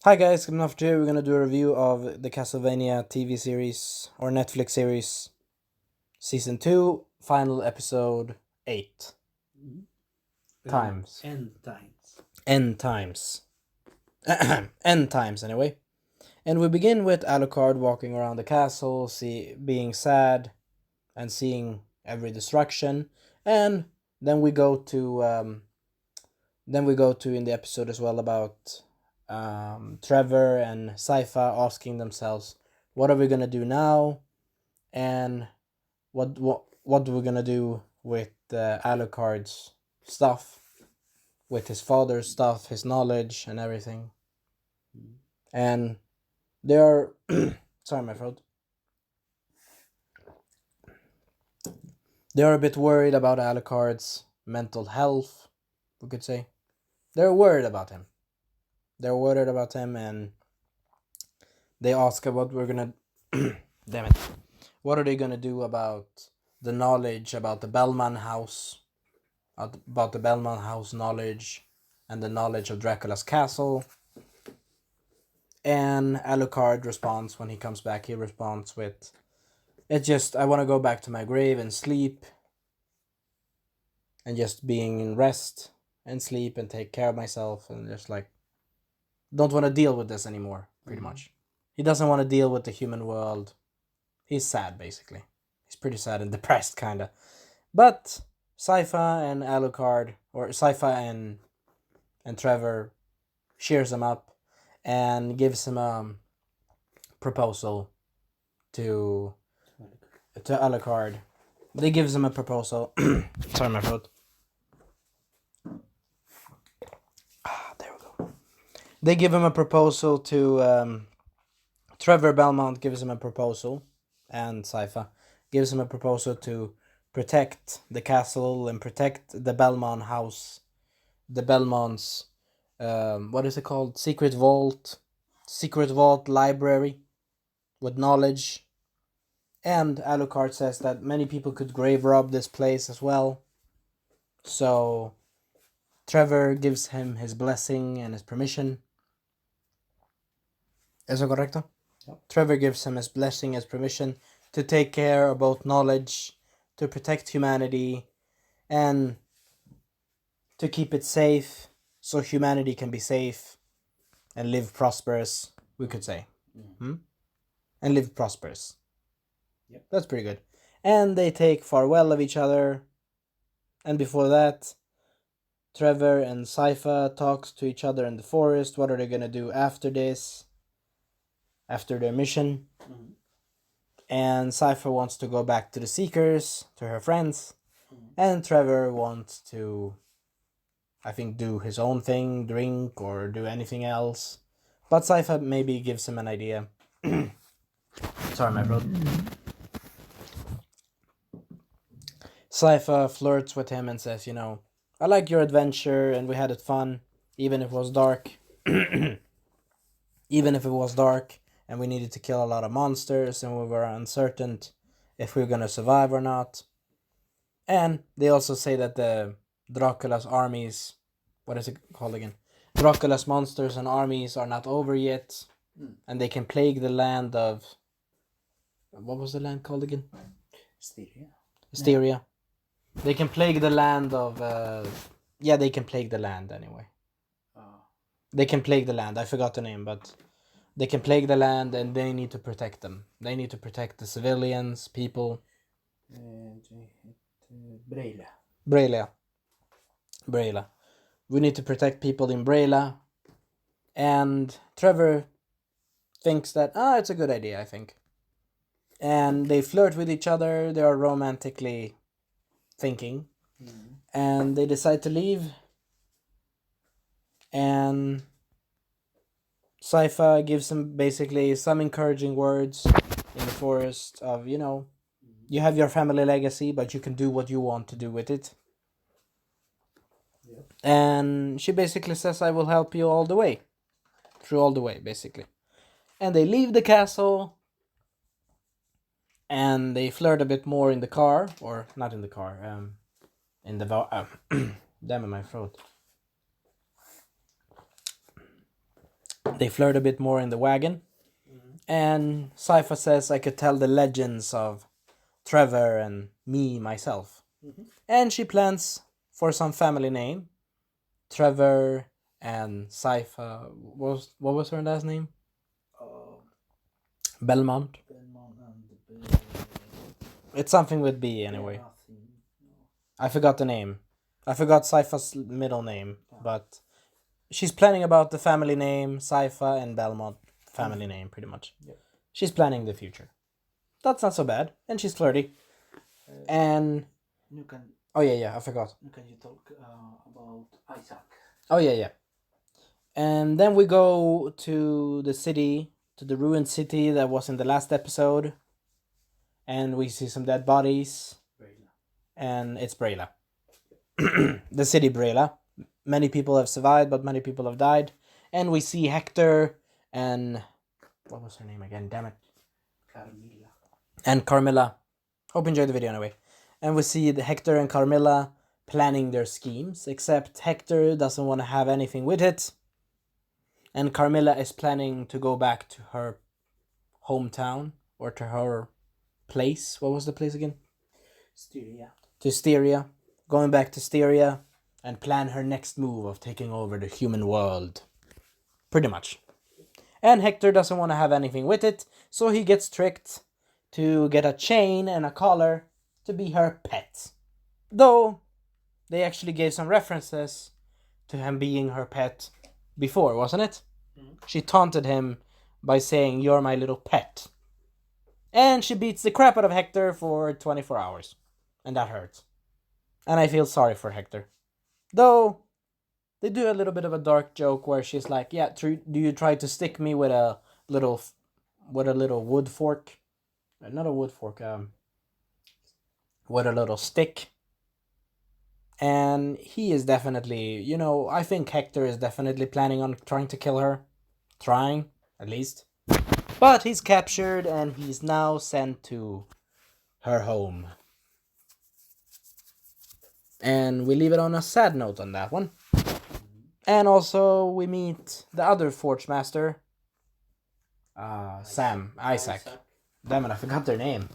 Hi guys, coming off today we're gonna do a review of the Castlevania TV series or Netflix series, season 2, final episode 8. Times. End times. End times. End times anyway. And we begin with Alucard walking around the castle, being sad and seeing every destruction, and then we go to in the episode as well about Trevor and Sypha asking themselves, what are we gonna do now, and what we're gonna do with Alucard's stuff, with his father's stuff, his knowledge and everything, and they are sorry my throat. They are a bit worried about Alucard's mental health, we could say. They're worried about him. And they ask what we're gonna damn it. What are they gonna do about the knowledge about the Bellman house? About the Bellman house knowledge and the knowledge of Dracula's castle. And Alucard responds when he comes back, he responds with, I wanna go back to my grave and sleep. And just being in rest and sleep and take care of myself and just don't want to deal with this anymore, pretty much. He doesn't want to deal with the human world. He's sad, basically. He's pretty sad and depressed, kinda. But Sypha and Alucard, or Sypha and Trevor, cheers him up and gives him a proposal to Alucard. They gives him a proposal. Sorry, my throat. There we go. They give him a proposal to Trevor Belmont gives him a proposal, and Sypha gives him a proposal to protect the castle and protect the Belmont house, the Belmont's what is it called? Secret vault library with knowledge. And Alucard says that many people could grave rob this place as well. So Trevor gives him his blessing and his permission. ¿Eso correcto? Yep. Trevor gives him his blessing, his permission to take care of both knowledge, to protect humanity, and to keep it safe so humanity can be safe and live prosperous, we could say. And live prosperous. Yep. That's pretty good. And they take farewell of each other. And before that, Trevor and Sypha talks to each other in the forest. What are they gonna do after this? After their mission. And Sypha wants to go back to the Seekers, to her friends. And Trevor wants to, I think, do his own thing, drink or do anything else. But Sypha maybe gives him an idea. Sorry, my throat. Sypha flirts with him and says, I like your adventure and we had it fun, even if it was dark. Even if it was dark and we needed to kill a lot of monsters and we were uncertain if we were going to survive or not. And they also say that the Dracula's armies, what is it called again? Dracula's monsters and armies are not over yet. And they can plague the land of, what was the land called again? Hysteria. They can plague the land of, they can plague the land anyway. They can plague the land, I forgot the name, but they can plague the land and they need to protect them. They need to protect the civilians, people. Breila. We need to protect people in Breila. And Trevor thinks that, it's a good idea, I think. And they flirt with each other, they are romantically thinking. And they decide to leave. And Sypha gives him basically some encouraging words in the forest of, you have your family legacy, but you can do what you want to do with it. Yep. And she basically says, I will help you all the way. Through all the way, basically. And they leave the castle. And they flirt a bit more in the car. Or not in the car. In the... damn it, my throat. They flirt a bit more in the wagon. And Sypha says I could tell the legends of Trevor and me, myself. And she plans for some family name. Trevor and Sypha. What was her last name? Belmont. Belmont and It's something with B anyway. nothing. I forgot the name. I forgot Sypha's middle name, but she's planning about the family name, Sypha and Belmont family name, pretty much. Yep. She's planning the future. That's not so bad, and she's flirty. And Nu kan, oh yeah, I forgot. nu kan you talk about Isaac. Oh yeah. And then we go to the city, to the ruined city that was in the last episode, and we see some dead bodies, Brayla. and it's Brayla. The city Brayla. Many people have survived, but many people have died. And we see Hector and what was her name again? Damn it. Carmilla. And Carmilla. Hope you enjoyed the video anyway. And we see the Hector and Carmilla planning their schemes, except Hector doesn't want to have anything with it. And Carmilla is planning to go back to her hometown, or to her place. What was the place again? Styria. To Styria. Going back to Styria and plan her next move of taking over the human world. Pretty much. And Hector doesn't want to have anything with it, so he gets tricked to get a chain and a collar to be her pet. Though, they actually gave some references to him being her pet before, wasn't it? She taunted him by saying, "You're my little pet." And she beats the crap out of Hector for 24 hours. And that hurts. And I feel sorry for Hector. Though, they do a little bit of a dark joke where she's like, "Yeah, do you try to stick me with a little wood fork? Not a wood fork, with a little stick." And he is definitely, I think Hector is definitely planning on trying to kill her. Trying, at least. But he's captured and he's now sent to her home. And we leave it on a sad note on that one. And also we meet the other Forge Master. Isaac. Damn it, I forgot their name.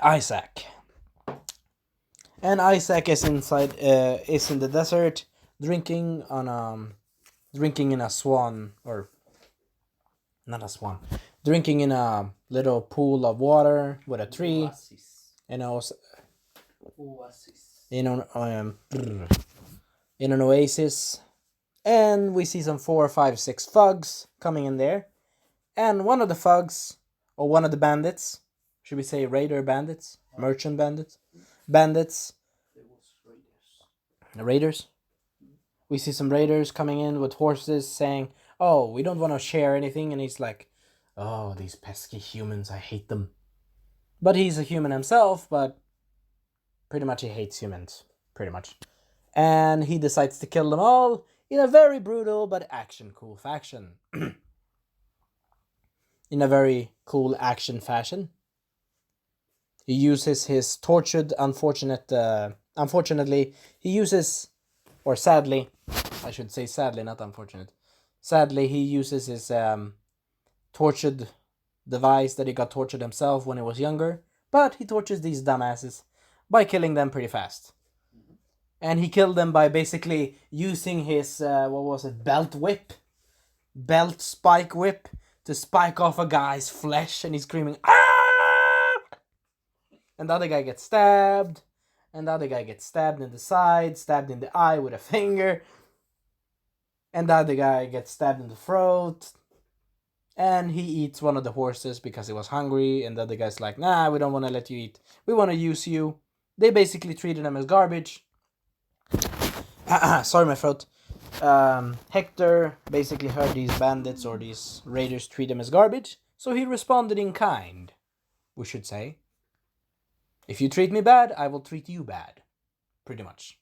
Isaac. And Isaac is in the desert, drinking in a swan, or not a swan, drinking in a little pool of water with a tree, Oasis. Oasis. in an oasis, and we see some 4, 5, 6 thugs coming in there, and one of the thugs, or one of the bandits, should we say raider bandits, merchant bandits, There was raiders. We see some raiders coming in with horses saying, "Oh, we don't want to share anything," and he's like, "Oh, these pesky humans, I hate them." But he's a human himself, but pretty much he hates humans, pretty much. And he decides to kill them all in a very brutal but cool fashion. In a very cool action fashion. He uses his tortured, unfortunately, he uses, or sadly, I should say sadly, not unfortunate. Sadly, he uses his tortured device that he got tortured himself when he was younger. But he tortures these dumbasses by killing them pretty fast. And he killed them by basically using his, belt spike whip to spike off a guy's flesh, and he's screaming, "Ah!" And the other guy gets stabbed, and the other guy gets stabbed in the side, stabbed in the eye with a finger, and the other guy gets stabbed in the throat, and he eats one of the horses because he was hungry, and the other guy's like, "Nah, we don't want to let you eat. We want to use you." They basically treated him as garbage. Sorry, my throat. Hector basically heard these bandits or these raiders treat him as garbage, so he responded in kind, we should say. "If you treat me bad, I will treat you bad." Pretty much.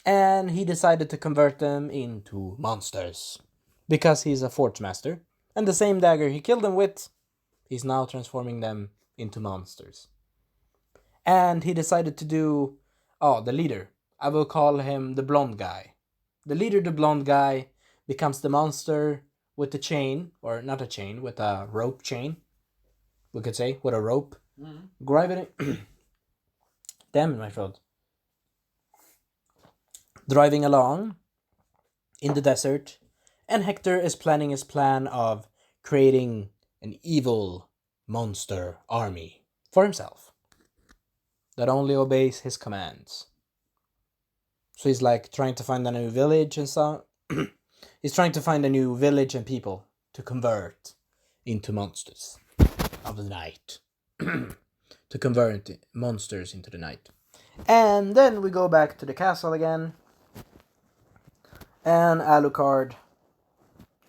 And he decided to convert them into monsters. Because he's a Forge Master. And the same dagger he killed them with, he's now transforming them into monsters. And he decided to do, the leader. I will call him the blonde guy. The leader, the blonde guy, becomes the monster with the chain, or not a chain, with a rope chain. We could say, with a rope. Driving damn it, my throat. Driving along in the desert, and Hector is planning his plan of creating an evil monster army for himself that only obeys his commands. So he's like trying to find a new village and stuff. He's trying to find a new village and people to convert into monsters of the night. To convert monsters into the night. And then we go back to the castle again. And Alucard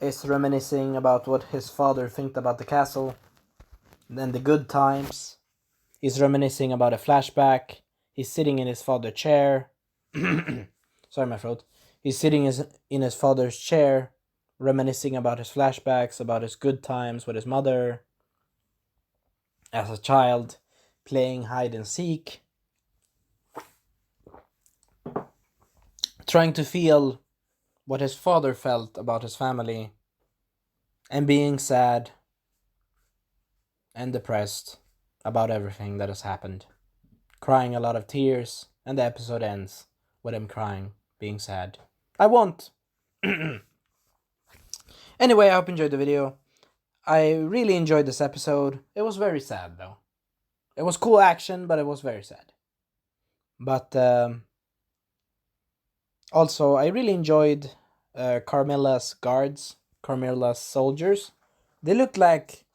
is reminiscing about what his father think about the castle. And the good times. He's reminiscing about a flashback. He's sitting in his father's chair. Sorry, my throat. He's sitting in his father's chair, reminiscing about his flashbacks, about his good times with his mother as a child, playing hide and seek, trying to feel what his father felt about his family, and being sad and depressed about everything that has happened. Crying a lot of tears, and the episode ends with him crying, being sad. I won't. Anyway, I hope you enjoyed the video. I really enjoyed this episode. It was very sad, though. It was cool action, but it was very sad. But also, I really enjoyed Carmilla's guards, Carmilla's soldiers. They look like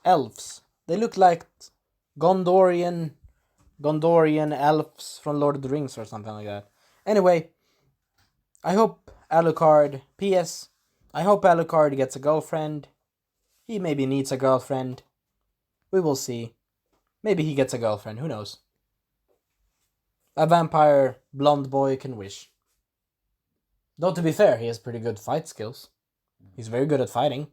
elves. They look like Gondorian elves from Lord of the Rings or something like that. Anyway, I hope Alucard. P.S. I hope Alucard gets a girlfriend. He maybe needs a girlfriend. We will see. Maybe he gets a girlfriend. Who knows? A vampire blonde boy can wish. Though to be fair, he has pretty good fight skills. He's very good at fighting.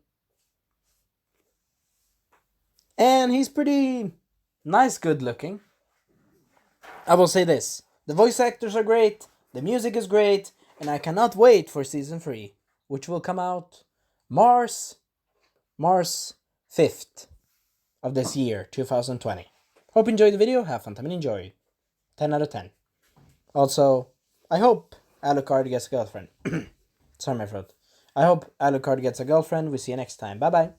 And he's pretty nice, good looking. I will say this. The voice actors are great. The music is great. And I cannot wait for season 3. Which will come out March 5th of this year, 2020. Hope you enjoyed the video. Have fun time and enjoy. 10 out of 10. Also, I hope Alucard gets a girlfriend. Sorry, my throat. I hope Alucard gets a girlfriend. We see you next time. Bye bye.